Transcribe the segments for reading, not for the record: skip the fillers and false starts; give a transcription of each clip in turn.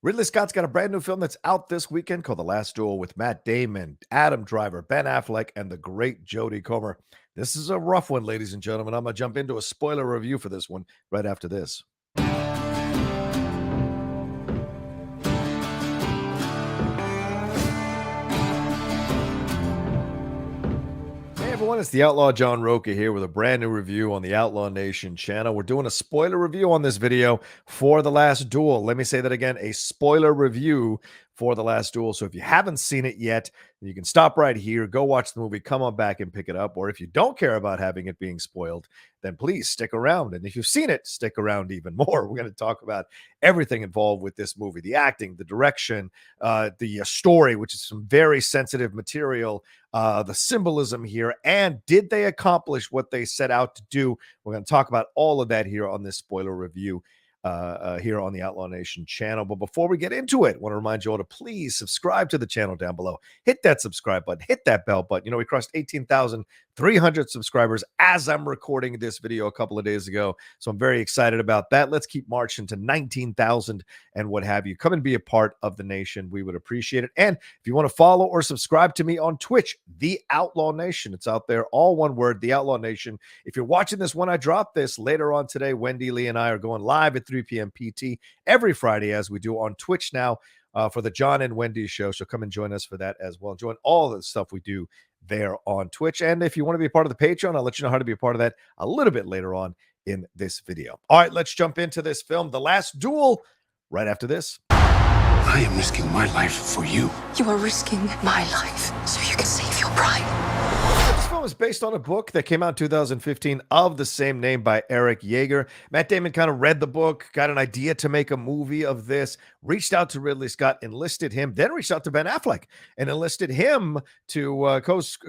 Ridley Scott's got a brand new film that's out this weekend called The Last Duel with Matt Damon, Adam Driver, Ben Affleck, and the great Jodie Comer. This is a rough one, ladies and gentlemen. I'm going to jump into a spoiler review for this one right after this. Hey everyone, it's the Outlaw John Rocha here with a brand new review on the Outlaw Nation channel. We're doing a spoiler review on this video for The Last Duel. Let me say that again, a spoiler review for The Last Duel. So if you haven't seen it yet, you can stop right here, go watch the movie, come on back and pick it up. Or if you don't care about having it being spoiled, then please stick around. And if you've seen it, stick around even more. We're going to talk about everything involved with this movie, the acting, the direction, the story, which is some very sensitive material, the symbolism here, and did they accomplish what they set out to do? We're going to talk about all of that here on this spoiler review here on the Outlaw Nation channel. But before we get into it, I want to remind you all to please subscribe to the channel down below. Hit that subscribe button, hit that bell button. You know, we crossed 18,300 subscribers as I'm recording this video a couple of days ago. So I'm very excited about that. Let's keep marching to 19,000 and what have you. Come and be a part of the nation. We would appreciate it. And if you want to follow or subscribe to me on Twitch, The Outlaw Nation, it's out there, all one word, The Outlaw Nation. If you're watching this when I drop this later on today, Wendy, Lee, and I are going live at 3 p.m. PT every Friday, as we do on Twitch now for the John and Wendy show. So come and join us for that as well. Join all the stuff we do there on Twitch. And if you want to be a part of the Patreon, I'll let you know how to be a part of that a little bit later on in this video. All right, let's jump into this film, The Last Duel, right after this. I am risking my life for you. You are risking my life so you can save your pride. This film is based on a book that came out in 2015 of the same name by Eric Yeager. Matt Damon kind of read the book, got an idea to make a movie of this, reached out to Ridley Scott, enlisted him, then reached out to Ben Affleck and enlisted him to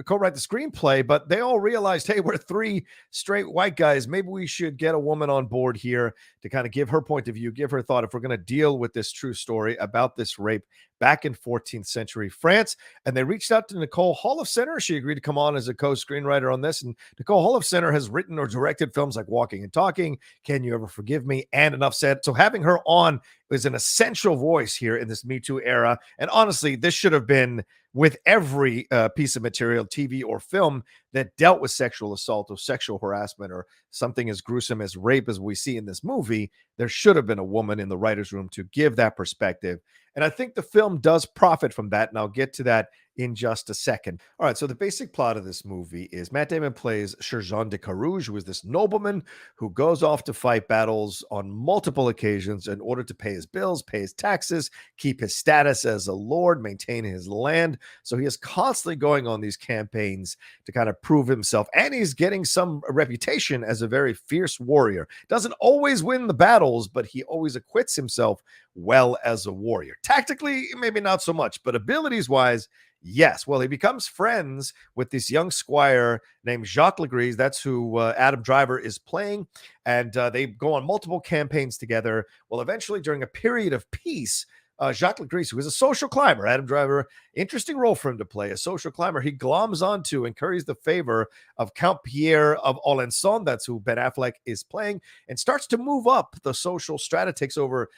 co-write the screenplay. But they all realized, hey, we're three straight white guys. Maybe we should get a woman on board here to kind of give her point of view, give her thought if we're going to deal with this true story about this rape back in 14th century France. And they reached out to Nicole Holofcener. She agreed to come on as a co-screenwriter on this. And Nicole Holofcener has written or directed films like Walking and Talking, Can You Ever Forgive Me, and Enough Said. So having her on is an essential voice here in this Me Too era. And honestly, this should have been with every piece of material, TV or film, that dealt with sexual assault or sexual harassment or something as gruesome as rape as we see in this movie. There should have been a woman in the writer's room to give that perspective. And I think the film does profit from that, and I'll get to that in just a second. All right, so the basic plot of this movie is Matt Damon plays Jean de Carrouges, who is this nobleman who goes off to fight battles on multiple occasions in order to pay his bills, pay his taxes, keep his status as a lord, maintain his land. So he is constantly going on these campaigns to kind of prove himself, and he's getting some reputation as a very fierce warrior. Doesn't always win the battles, but he always acquits himself well as a warrior. Tactically, maybe not so much, but abilities-wise, yes. Well, he becomes friends with this young squire named Jacques Le Gris. That's who Adam Driver is playing. And they go on multiple campaigns together. Well, eventually, during a period of peace, Jacques Le Gris, who is a social climber, Adam Driver, interesting role for him to play, a social climber, he gloms onto and curries the favor of Count Pierre of Alençon, that's who Ben Affleck is playing, and starts to move up the social strata, takes over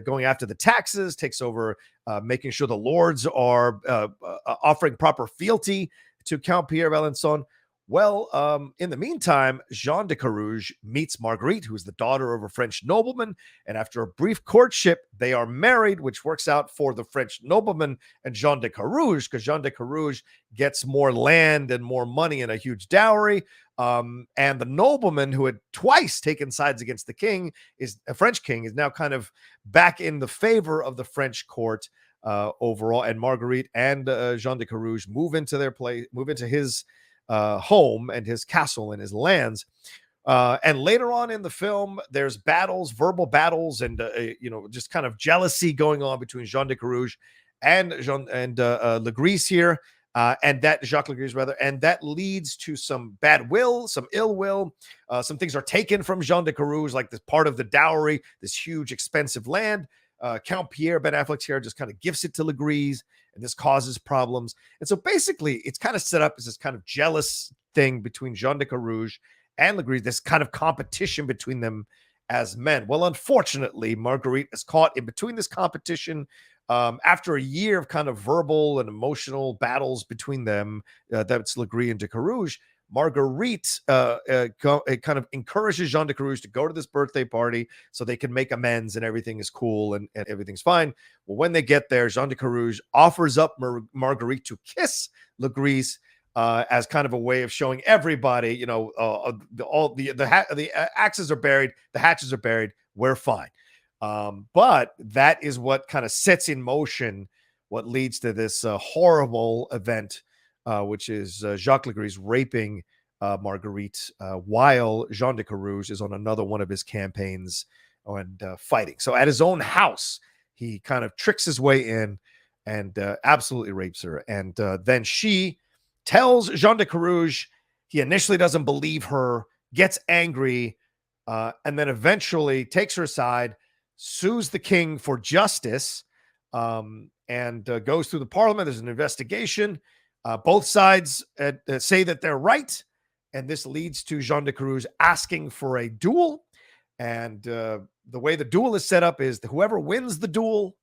going after the taxes, takes over making sure the lords are offering proper fealty to Count Pierre of Alençon. Well, in the meantime, Jean de Carrouges meets Marguerite, who is the daughter of a French nobleman. And after a brief courtship, they are married, which works out for the French nobleman and Jean de Carrouges, because Jean de Carrouges gets more land and more money and a huge dowry. And the nobleman, who had twice taken sides against the king, is a French king, is now kind of back in the favor of the French court overall. And Marguerite and Jean de Carrouges move into their place, move into his home and his castle and his lands. And later on in the film, there's battles, verbal battles, and just kind of jealousy going on between Jean de Carrouges and Le Gris here, and that Jacques Le Gris rather, and that leads to some bad will, some ill will. Some things are taken from Jean de Carrouges, like this part of the dowry, this huge expensive land. Count Pierre, Ben Affleck's here, just kind of gives it to Le Gris, and this causes problems. And so basically, it's kind of set up as this kind of jealous thing between Jean de Carrouges and Le Gris, this kind of competition between them as men. Well, unfortunately, Marguerite is caught in between this competition. After a year of kind of verbal and emotional battles between them, that's Le Gris and de Carrouges, Marguerite kind of encourages Jean de Carrouges to go to this birthday party so they can make amends and everything is cool and everything's fine. Well, when they get there, Jean de Carrouges offers up Marguerite to kiss Le Gris as kind of a way of showing everybody, the axes are buried, the hatches are buried, we're fine. But that is what kind of sets in motion what leads to this horrible event, which is Jacques Le Gris raping Marguerite while Jean de Carrouges is on another one of his campaigns and fighting. So at his own house, he kind of tricks his way in and absolutely rapes her. And then she tells Jean de Carrouges. He initially doesn't believe her, gets angry, and then eventually takes her aside, sues the king for justice, and goes through the parliament. There's an investigation. Both sides say that they're right, and this leads to Jean de Carrouges asking for a duel. And the way the duel is set up is that whoever wins the duel,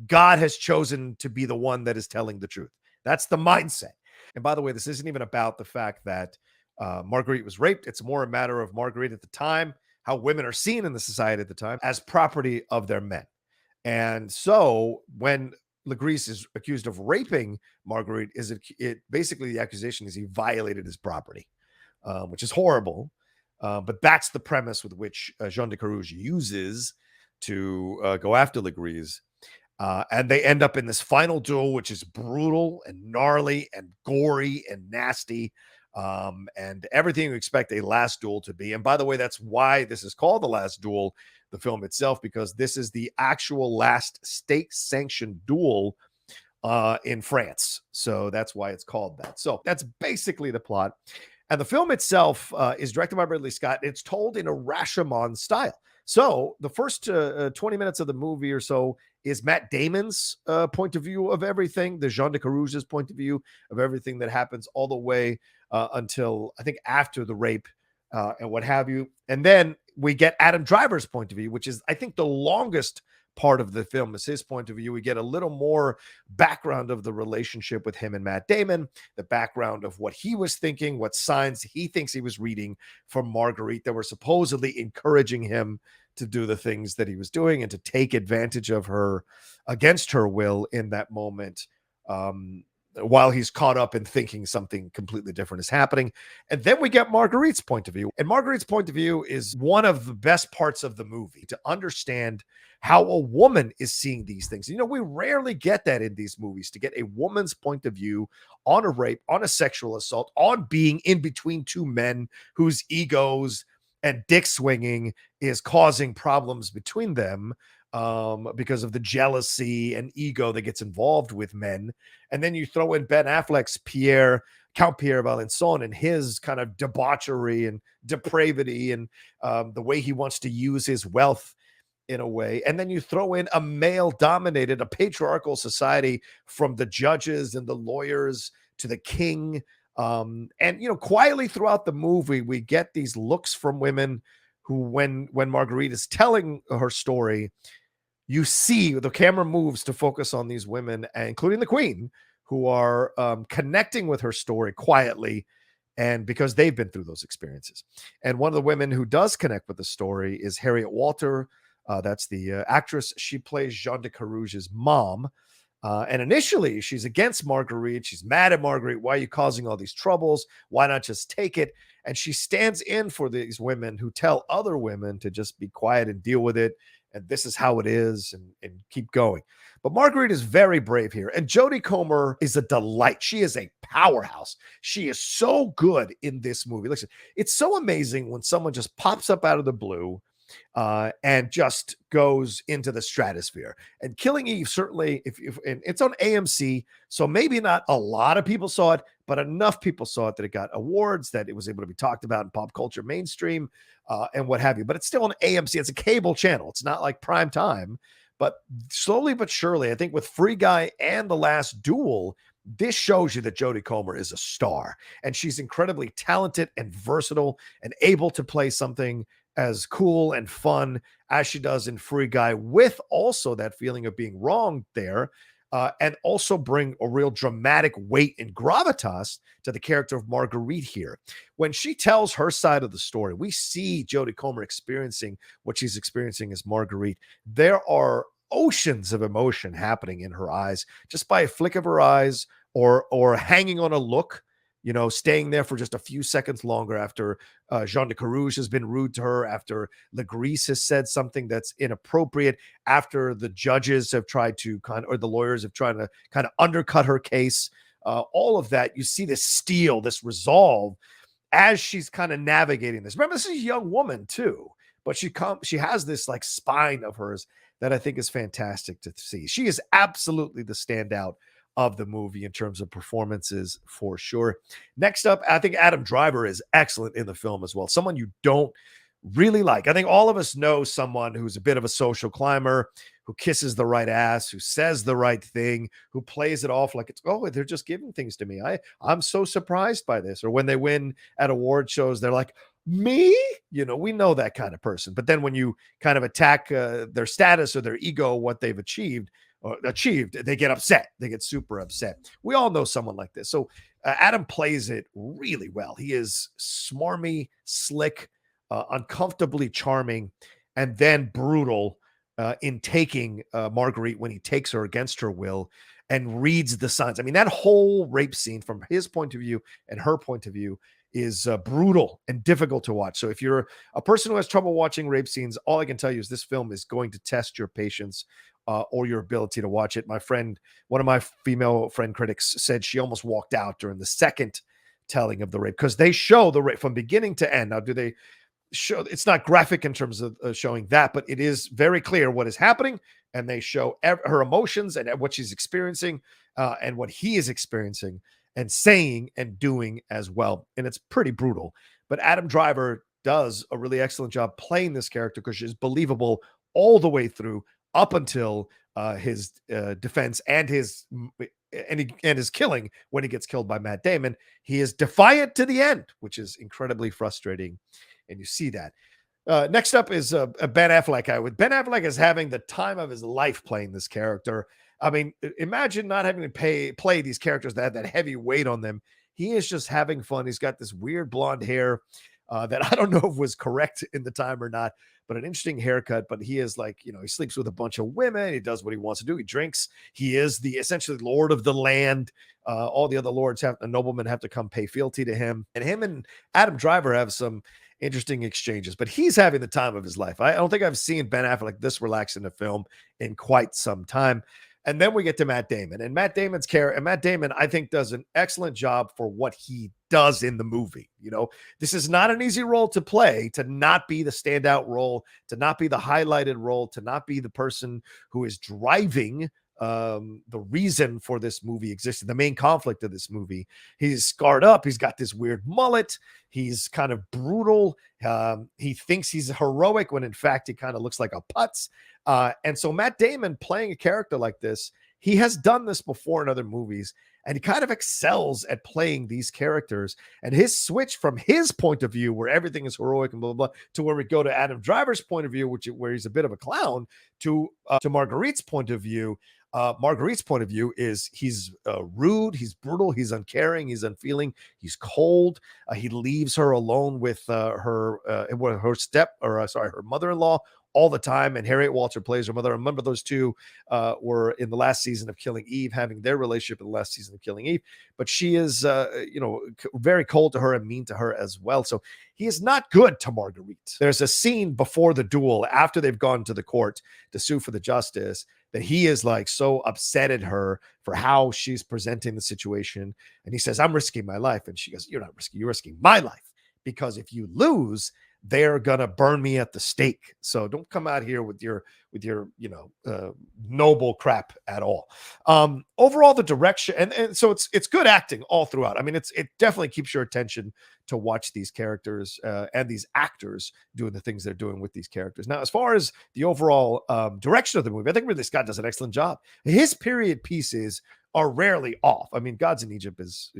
God has chosen to be the one that is telling the truth. That's the mindset. And by the way, this isn't even about the fact that Marguerite was raped. It's more a matter of Marguerite at the time, how women are seen in the society at the time as property of their men. And so when Le Gris is accused of raping Marguerite, basically the accusation is he violated his property, which is horrible. But that's the premise with which Jean de Carrouges uses to go after Le Gris. And they end up in this final duel, which is brutal and gnarly and gory and nasty, and everything you expect a last duel to be. And by the way, that's why this is called The Last Duel, the film itself, because this is the actual last state-sanctioned duel in France. So that's why it's called that. So that's basically the plot. And the film itself is directed by Ridley Scott. It's told in a Rashomon style. So the first 20 minutes of the movie or so is Matt Damon's point of view of everything, the Jean de Carrouges' point of view of everything that happens all the way until, I think, after the rape and what have you. And then we get Adam Driver's point of view, which is, I think, the longest part of the film is his point of view. We get a little more background of the relationship with him and Matt Damon, the background of what he was thinking, what signs he thinks he was reading from Marguerite that were supposedly encouraging him to do the things that he was doing and to take advantage of her against her will in that moment, while he's caught up in thinking something completely different is happening. And then we get Marguerite's point of view. And Marguerite's point of view is one of the best parts of the movie, to understand how a woman is seeing these things. You know, we rarely get that in these movies, to get a woman's point of view on a rape, on a sexual assault, on being in between two men whose egos and dick swinging is causing problems between them because of the jealousy and ego that gets involved with men. And then you throw in Ben Affleck's Count Pierre Valençon and his kind of debauchery and depravity and the way he wants to use his wealth in a way. And then you throw in a male-dominated, a patriarchal society, from the judges and the lawyers to the king. And, you know, quietly throughout the movie, we get these looks from women who, when Marguerite is telling her story, you see the camera moves to focus on these women, including the queen, who are connecting with her story quietly, and because they've been through those experiences. And one of the women who does connect with the story is Harriet Walter. That's the actress. She plays Jean de Carrouges' mom. And initially, she's against Marguerite. She's mad at Marguerite. Why are you causing all these troubles? Why not just take it? And she stands in for these women who tell other women to just be quiet and deal with it. And this is how it is, and keep going. But Marguerite is very brave here. And Jodie Comer is a delight. She is a powerhouse. She is so good in this movie. Listen, it's so amazing when someone just pops up out of the blue and just goes into the stratosphere. And Killing Eve, certainly, and it's on AMC, so maybe not a lot of people saw it, but enough people saw it that it got awards, that it was able to be talked about in pop culture mainstream, and what have you. But it's still on AMC. It's a cable channel. It's not like prime time. But slowly but surely, I think with Free Guy and The Last Duel, this shows you that Jodie Comer is a star, and she's incredibly talented and versatile and able to play something as cool and fun as she does in Free Guy, with also that feeling of being wronged there, and also bring a real dramatic weight and gravitas to the character of Marguerite here. When she tells her side of the story, we see Jodie Comer experiencing what she's experiencing as Marguerite. There are oceans of emotion happening in her eyes just by a flick of her eyes, or hanging on a look, staying there for just a few seconds longer after Jean de Carrouges has been rude to her, after Le Gris has said something that's inappropriate, after the judges have tried to or the lawyers have tried to kind of undercut her case. All of that, you see this steel, this resolve as she's kind of navigating this. Remember, this is a young woman too, but she has this like spine of hers that I think is fantastic to see. She is absolutely the standout of the movie in terms of performances, for sure. Next up, I think Adam Driver is excellent in the film as well. Someone you don't really like. I think all of us know someone who's a bit of a social climber, who kisses the right ass, who says the right thing, who plays it off like it's, oh, they're just giving things to me. I'm so surprised by this. Or when they win at award shows, they're like, me? We know that kind of person. But then when you kind of attack their status or their ego, what they've achieved, they get upset. They get super upset. We all know someone like this. So Adam plays it really well. He is smarmy, slick, uncomfortably charming, and then brutal in taking Marguerite when he takes her against her will and reads the signs. I mean, that whole rape scene from his point of view and her point of view is brutal and difficult to watch. So if you're a person who has trouble watching rape scenes, all I can tell you is this film is going to test your patience or your ability to watch it. One of my female friend critics said she almost walked out during the second telling of the rape, because they show the rape from beginning to end. Now, do they show? It's not graphic in terms of showing that, but it is very clear what is happening, and they show her emotions and what she's experiencing and what he is experiencing and saying and doing as well. And it's pretty brutal. But Adam Driver does a really excellent job playing this character, because she's believable all the way through, up until his defense and his killing when he gets killed by Matt Damon. He is defiant to the end, which is incredibly frustrating, and you see that. Next up is Ben Affleck. Ben Affleck is having the time of his life playing this character. I mean, imagine not having to play these characters that have that heavy weight on them. He is just having fun. He's got this weird blonde hair that I don't know if was correct in the time or not, but an interesting haircut. But he is like, he sleeps with a bunch of women. He does what he wants to do. He drinks. He is the essentially lord of the land. All the other lords noblemen have to come pay fealty to him. And him and Adam Driver have some interesting exchanges, but he's having the time of his life. I don't think I've seen Ben Affleck this relaxed in a film in quite some time. And then we get to Matt Damon, and Matt Damon's character. And Matt Damon, I think, does an excellent job for what he does in the movie. This is not an easy role to play, to not be the standout role, to not be the highlighted role, to not be the person who is driving the reason for this movie existing, the main conflict of this movie. He's scarred up. He's got this weird mullet. He's kind of brutal. He thinks he's heroic when in fact he kind of looks like a putz. And so Matt Damon playing a character like this, he has done this before in other movies, and he kind of excels at playing these characters. And his switch from his point of view, where everything is heroic and blah, blah, blah, to where we go to Adam Driver's point of view, where he's a bit of a clown, to Marguerite's point of view. Marguerite's point of view is he's rude, he's brutal, he's uncaring, he's unfeeling, he's cold. He leaves her alone with her mother-in-law all the time, and Harriet Walter plays her mother. Remember, those two were in the last season of Killing Eve, having their relationship in the last season of Killing Eve. But she is, very cold to her and mean to her as well. So he is not good to Marguerite. There's a scene before the duel, after they've gone to the court to sue for the justice, that he is like so upset at her for how she's presenting the situation. And he says, "I'm risking my life." And she goes, "You're not risking, you're risking my life. Because if you lose, they're gonna burn me at the stake. So don't come out here with your noble crap at all." Overall, the direction, and so it's good acting all throughout. I mean, it definitely keeps your attention to watch these characters and these actors doing the things they're doing with these characters. Now, as far as the overall direction of the movie, I think Ridley Scott does an excellent job. His period pieces are rarely off. I mean, Gods of Egypt is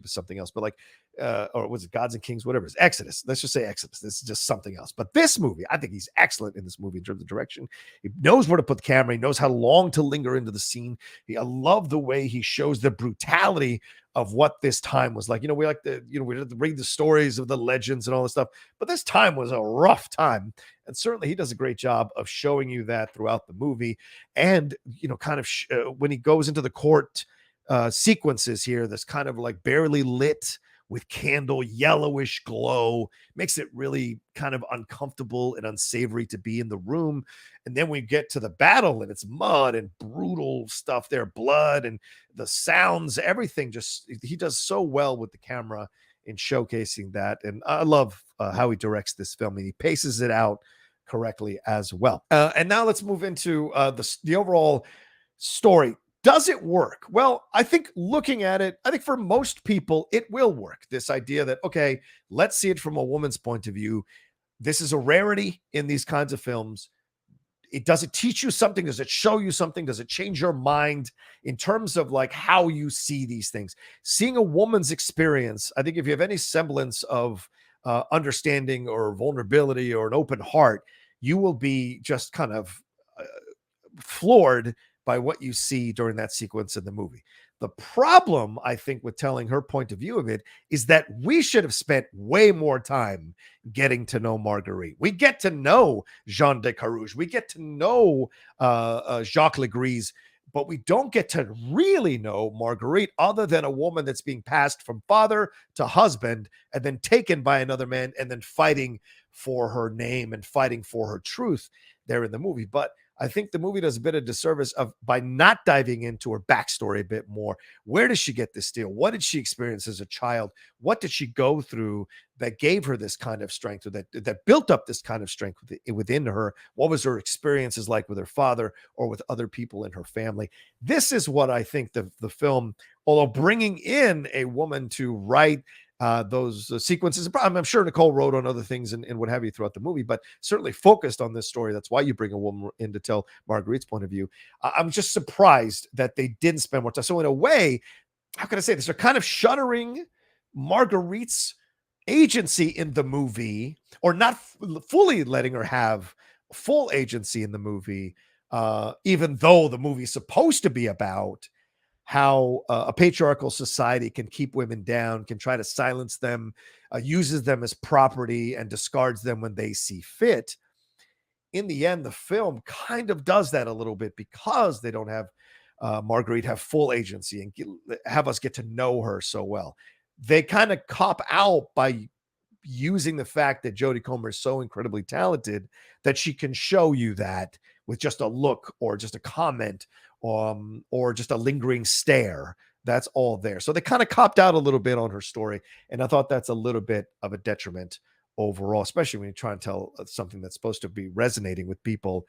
something else, but like or was it Gods and Kings, whatever it is, Exodus. Let's just say Exodus. This is just something else. But this movie, I think he's excellent in this movie in terms of direction. He knows where to put the camera. He knows how long to linger into the scene. I love the way he shows the brutality of what this time was like. We like to, we like to read the stories of the legends and all this stuff, but this time was a rough time. And certainly he does a great job of showing you that throughout the movie. And, kind of when he goes into the court sequences here, this kind of like barely lit with candle yellowish glow makes it really kind of uncomfortable and unsavory to be in the room. And then we get to the battle and it's mud and brutal stuff there, blood and the sounds, everything. He does so well with the camera in showcasing that. And I love how he directs this film, and he paces it out correctly as well. And now let's move into the overall story. Does it work? Well, I think looking at it, I think for most people, it will work. This idea that, okay, let's see it from a woman's point of view. This is a rarity in these kinds of films. Does it teach you something? Does it show you something? Does it change your mind in terms of like how you see these things? Seeing a woman's experience, I think if you have any semblance of understanding or vulnerability or an open heart, you will be just kind of floored by what you see during that sequence in the movie. The problem, I think, with telling her point of view of it is that we should have spent way more time getting to know Marguerite. We get to know Jean de Carrouges. We get to know Jacques Le Gris, but we don't get to really know Marguerite other than a woman that's being passed from father to husband and then taken by another man and then fighting for her name and fighting for her truth there in the movie. But I think the movie does a bit of disservice by not diving into her backstory a bit more. Where does she get this deal? What did she experience as a child? What did she go through that gave her this kind of strength, or that built up this kind of strength within her? What was her experiences like with her father or with other people in her family? This is what I think the film, although bringing in a woman to write those sequences. I'm sure Nicole wrote on other things and what have you throughout the movie, but certainly focused on this story. That's why you bring a woman in to tell Marguerite's point of view. I'm just surprised that they didn't spend more time. So in a way, how can I say this? They're kind of shuttering Marguerite's agency in the movie, or not fully letting her have full agency in the movie, even though the movie is supposed to be about how a patriarchal society can keep women down, can try to silence them, uses them as property and discards them when they see fit. In the end, the film kind of does that a little bit because they don't have Marguerite have full agency and have us get to know her so well. They kind of cop out by using the fact that Jodie Comer is so incredibly talented that she can show you that with just a look or just a comment, or just a lingering stare. That's all there. So they kind of copped out a little bit on her story. And I thought that's a little bit of a detriment overall, especially when you try and tell something that's supposed to be resonating with people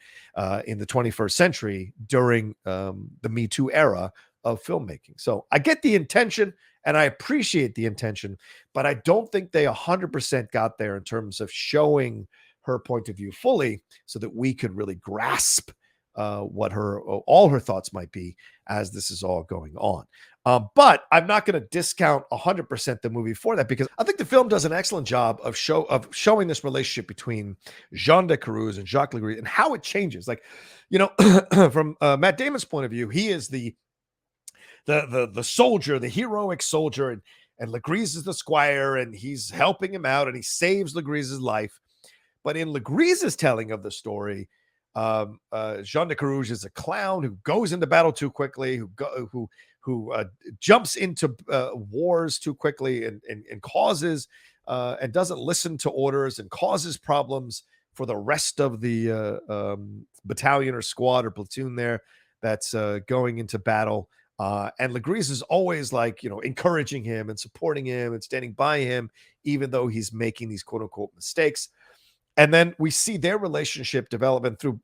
in the 21st century during the MeToo era of filmmaking. So I get the intention and I appreciate the intention, but I don't think they 100% got there in terms of showing her point of view fully so that we could really grasp what all her thoughts might be as this is all going on. But I'm not going to discount 100% the movie for that, because I think the film does an excellent job of showing this relationship between Jean de Carrouges and Jacques Le Gris and how it changes. Like, from Matt Damon's point of view, he is the soldier, the heroic soldier, and Le Gris is the squire, and he's helping him out, and he saves Le Gris's life. But in Le Gris's telling of the story, Jean de Carrouges is a clown who goes into battle too quickly, who jumps into wars too quickly, and causes and doesn't listen to orders and causes problems for the rest of the battalion or squad or platoon there that's going into battle. And Le Gris is always like, encouraging him and supporting him and standing by him, even though he's making these quote unquote mistakes. And then we see their relationship development through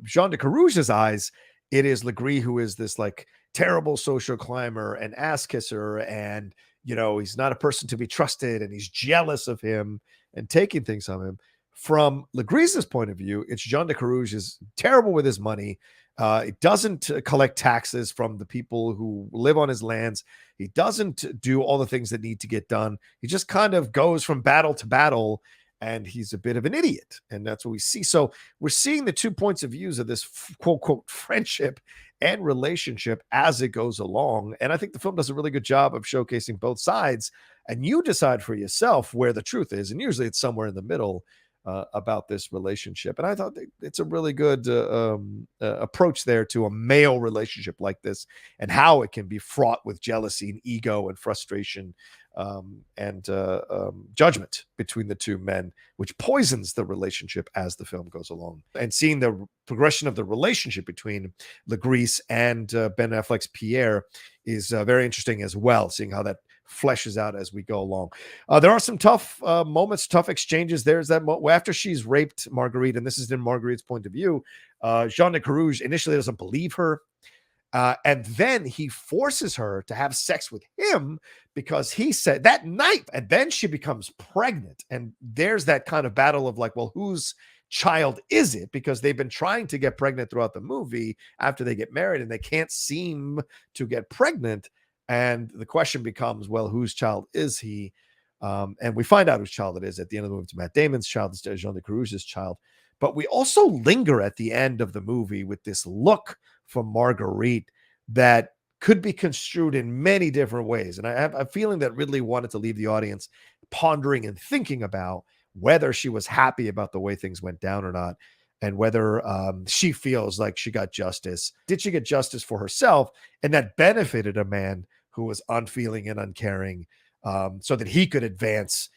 Jean de Carrouges' eyes. It is Le Gris who is this like terrible social climber and ass kisser, and he's not a person to be trusted, and he's jealous of him and taking things from him. From Le Gris's point of view, it's Jean de Carrouges is terrible with his money, He doesn't collect taxes from the people who live on his lands. He doesn't do all the things that need to get done. He just kind of goes from battle to battle, and he's a bit of an idiot. And that's what we see. So we're seeing the 2 points of views of this quote, quote, friendship and relationship as it goes along. And I think the film does a really good job of showcasing both sides. And you decide for yourself where the truth is. And usually it's somewhere in the middle. About this relationship. And I thought it's a really good approach there to a male relationship like this, and how it can be fraught with jealousy and ego and frustration and judgment between the two men, which poisons the relationship as the film goes along. And seeing the progression of the relationship between Le Gris and Ben Affleck's Pierre is very interesting as well, seeing how that fleshes out as we go along. There are some tough moments, tough exchanges. There's that after she's raped Marguerite, and this is in Marguerite's point of view, Jean de Carrouges initially doesn't believe her. And then he forces her to have sex with him because he said that night, and then she becomes pregnant. And there's that kind of battle of like, well, whose child is it? Because they've been trying to get pregnant throughout the movie after they get married, and they can't seem to get pregnant. And the question becomes, well, whose child is he? And we find out whose child it is at the end of the movie. It's Matt Damon's child, it's Jean de Carrouges' child. But we also linger at the end of the movie with this look from Marguerite that could be construed in many different ways. And I have a feeling that Ridley wanted to leave the audience pondering and thinking about whether she was happy about the way things went down or not, and whether she feels like she got justice. Did she get justice for herself? And that benefited a man who was unfeeling and uncaring, so that he could advance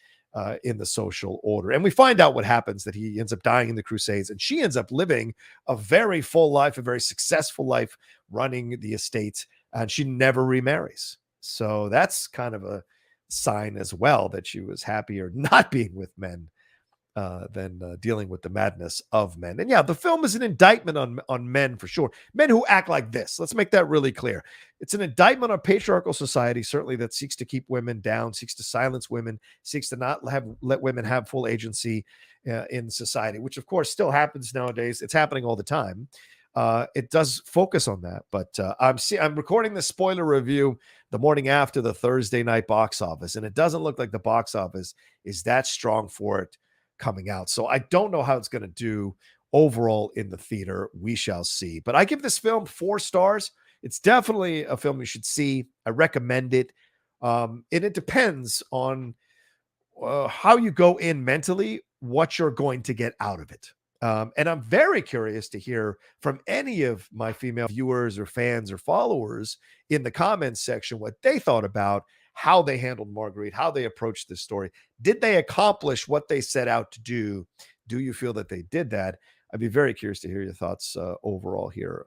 in the social order. And we find out what happens, that he ends up dying in the Crusades, and she ends up living a very full life, a very successful life, running the estate, and she never remarries. So that's kind of a sign as well that she was happier not being with men than dealing with the madness of men. And yeah, the film is an indictment on men for sure. Men who act like this. Let's make that really clear. It's an indictment on patriarchal society, certainly, that seeks to keep women down, seeks to silence women, seeks to not let women have full agency in society, which of course still happens nowadays. It's happening all the time. It does focus on that, but I'm recording the spoiler review the morning after the Thursday night box office, and it doesn't look like the box office is that strong for it coming out. So I don't know how it's going to do overall in the theater. We shall see. But I give this film 4 stars. It's definitely a film you should see. I recommend it. And it depends on how you go in mentally, what you're going to get out of it. And I'm very curious to hear from any of my female viewers or fans or followers in the comments section what they thought about how they handled Marguerite, how they approached this story. Did they accomplish what they set out to do? Do you feel that they did that? I'd be very curious to hear your thoughts overall here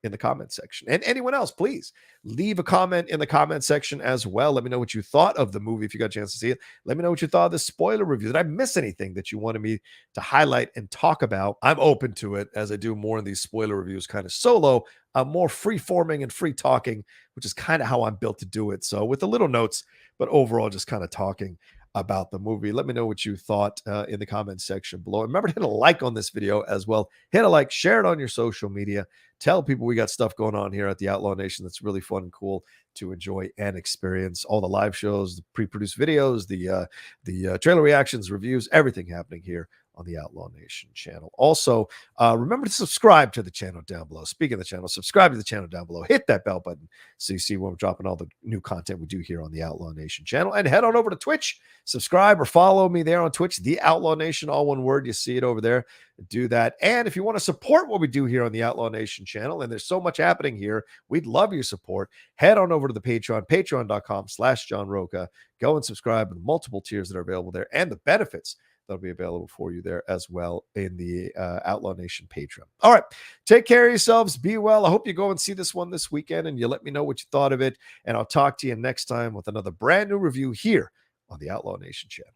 in the comment section. And anyone else, please leave a comment in the comment section as well. Let me know what you thought of the movie if you got a chance to see it. Let me know what you thought of the spoiler review. Did I miss anything that you wanted me to highlight and talk about? I'm open to it, as I do more in these spoiler reviews kind of solo. I'm more free-forming and free talking, which is kind of how I'm built to do it. So with the little notes, but overall just kind of talking about the movie. Let me know what you thought in the comments section below. Remember to hit a like on this video as well. Hit a like, share it on your social media. Tell people we got stuff going on here at the Outlaw Nation that's really fun and cool to enjoy and experience. All the live shows, the pre-produced videos, the trailer reactions, reviews, everything happening here on the Outlaw Nation channel. Also, remember to subscribe to the channel down below. Speaking of the channel, subscribe to the channel down below. Hit that bell button so you see when we're dropping all the new content we do here on the Outlaw Nation channel. And head on over to Twitch. Subscribe or follow me there on Twitch, the Outlaw Nation, all one word. You see it over there. Do that. And if you want to support what we do here on the Outlaw Nation channel, and there's so much happening here, we'd love your support. Head on over to the Patreon, patreon.com/John Rocha. Go and subscribe to the multiple tiers that are available there and the benefits that'll be available for you there as well in the Outlaw Nation Patreon. All right. Take care of yourselves. Be well. I hope you go and see this one this weekend and you let me know what you thought of it. And I'll talk to you next time with another brand new review here on the Outlaw Nation channel.